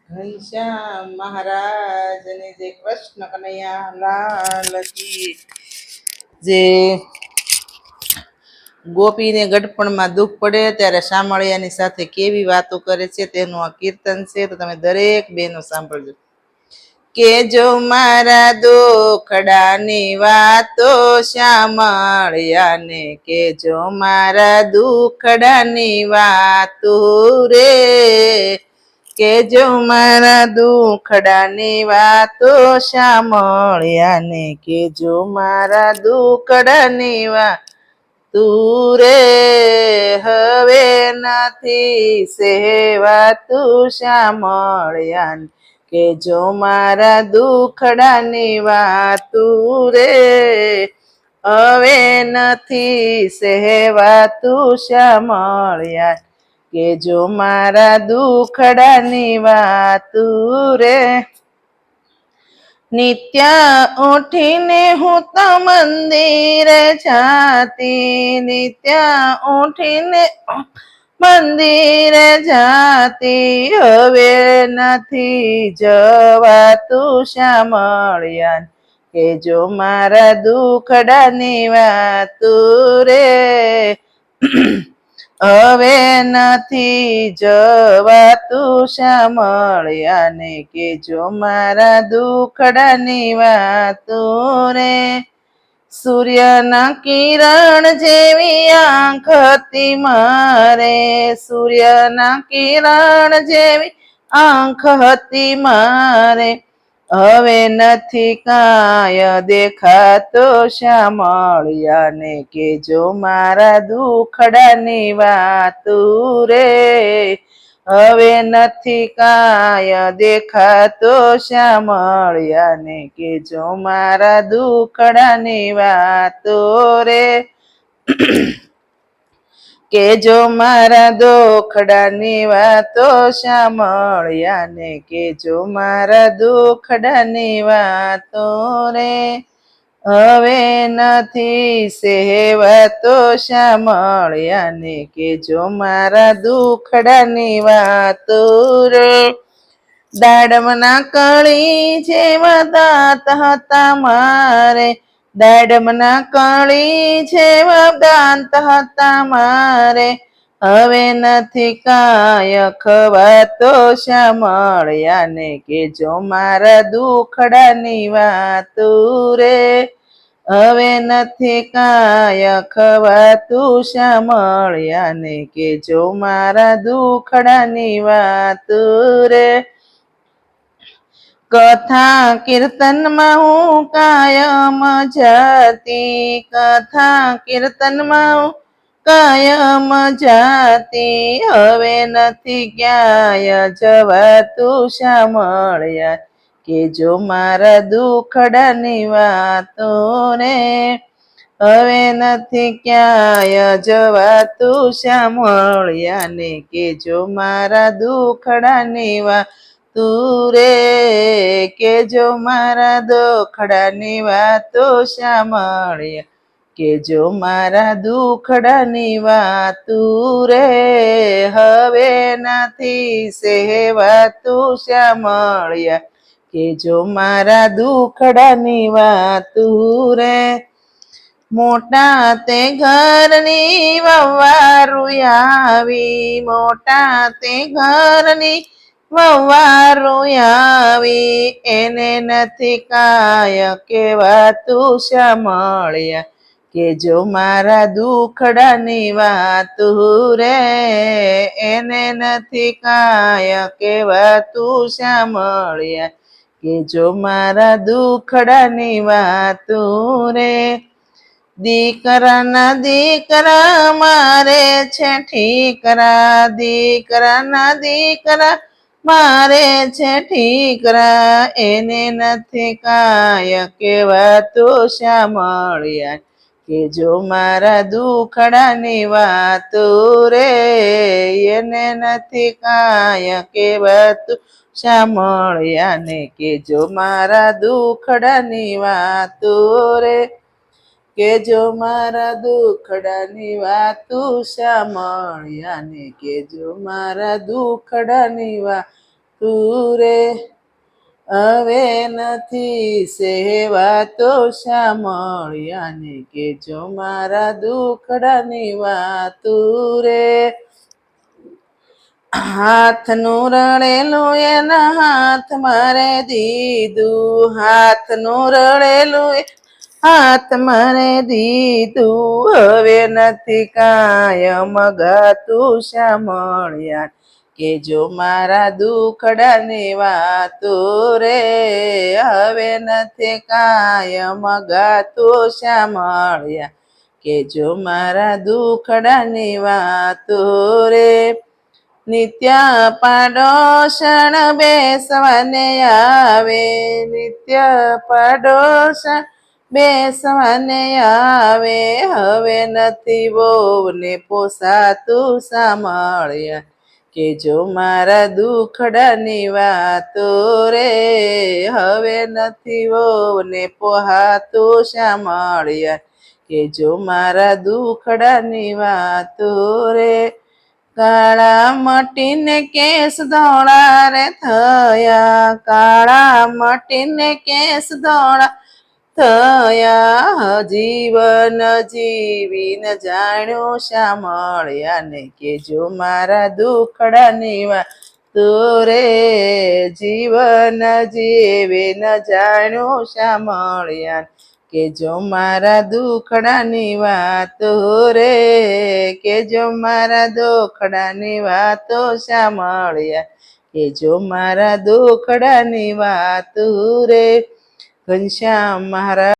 ઘનશ્યામ મહારાજ ને જે કૃષ્ણ કનૈયા લાલ કી જે ગોપીને ગઢપણમાં દુઃખ પડે ત્યારે શામળિયાની સાથે કેવી વાતો કરે છે તેનું આ કીર્તન છે, તો તમે દરેક બેનો સાંભળજો. કે જો મારા દુખડાની વાતો શ્યામળિયાને, કે જો મારા દુખડાની વાતો રે, કે જો મારા દુખડાની વાતો શ્યામળિયાને, કે જો મારા દુખડાની વાત તું રે, હવે નથી સેવાતું શ્યામળિયાને, કે જો મારા દુખડાની વાતું રે, હવે નથી સહેવાતું શ્યામળિયા, કે જો મારા દુખડાની વાતું રે. નિત્ય ઉઠીને હું તો મંદિરે જાતી, નિત્ય ઉઠીને મંદિરે જાતી, હવે નથી જવાતું શ્યામળિયા, કે જો મારા દુખડાની વાતું રે, હવે નથી જવાતું શ્યામળિયાને, કે જો મારા દુખડાની વાતું રે. સૂર્યના કિરણ જેવી આંખ હતી મારે, સૂર્યના કિરણ જેવી આંખ હતી મારે, હવે નથી કાય દેખાતો શ્યામળિયાને, કે જો મારા દુખડાની વાતું રે, હવે નથી કાય દેખાતો શ્યામળિયાને, કે જો મારા દુખડાની વાતો રે, કે જો મારા દુખડાની વાતો શ્યામળિયાને, કે જો મારા દુખડાની વાતો રે, હવે નથી સેવાતો શ્યામળિયાને, કે જો મારા દુખડાની વાતો રે. દાડમના કળી જેવા દાંત હતા મારે, દાડમના કળી જેવા દાંત હતા મારે, હવે નથી કાય ખવાતો શ્યામળિયાને, કે જો મારા દુખડાની વાતું રે, હવે નથી કાય ખવાતું શ્યામળિયાને, કે જો મારા દુખડાની વાતું રે. કથા કીર્તનમાં હું કાયમ જાતી, કથા કીર્તનમાં હું કાયમ જાતી, હવે નથી ક્યાંય જવાતું શ્યામળિયા, કે જો મારા દુખડાની વાતો રે, હવે નથી ક્યાંય જવાતું શ્યામળિયાને, કે જો મારા દુખડાની વાતું રે, કે જો મારા દુખડાની વાતો શ્યામળિયા, કે જો મારા દુખડાની વાતું રે, હવે નથી સેવાતું શ્યામળિયા, કે જો મારા દુખડાની વાતું રે. મોટા તે ઘરની વવારું આવી, મોટા તે ઘરની વવારું આવી, એને નથી કાય કહેવાતું શ્યામળિયા, કે જો મારા દુખડાની વાતું રે, એને નથી કાય કહેવાતું શ્યામળિયા, કે જો મારા દુખડાની વાતું રે. દીકરાના દીકરા મારે છે ઠીકરા, દીકરાના દીકરા મારે છે ઠીકરા, એને નથી કાય કહેવાતું શ્યામળિયા, કે જો મારા દુખડાની વાતું રે, એને નથી કાય કહેવાતું શ્યામળિયાને, કે જો મારા દુખડાની વાતું રે, કે જો મારા દુખડાની વાતું શ્યામળિયાને, કે જો મારા દુખડાની વાત તું રે હવે નથી સેવાતો સાંભળ્યા ને કેજો મારા દુખડાની વાતું રે હાથનું રડેલું એના હાથ મારે દીધું હાથનું રડેલું હાથ મારે દીધું હવે નથી કાયમ ગાતું સાંભળ્યા કે જો મારા દુખડાની વાતો રે હવે નથી કાયમ ગાતું સાંભળ્યા કે જો મારા દુખડાની વાતો રે નિત્ય પાડોશણ બેસવાને આવે નિત્ય પાડોશણ બેસવાને આવે હવે નથી વહુને પોસાતું સાંભળ્યા કે જો મારા દુખડાની વાતો રે હવે નથી વહુને પોહાતું સાંભળ્યા કે જો મારા દુખડાની વાતો રે કાળા મટીને કેસ ધોળા રે થયા કાળા મટીને કેસ ધોળા થયા જીવન જીવીને જાણ્યું સાંભળ્યા ને કે જો મારા દુખડાની વાતો રે જીવન જીવીને જાણ્યું સાંભળ્યા કે જો મારા દુખડાની વાતો રે કે જો મારા દુખડાની વાતો સાંભળ્યા કે જો મારા દુખડાની વાતો રે ઘનશ્યામ મહારાજ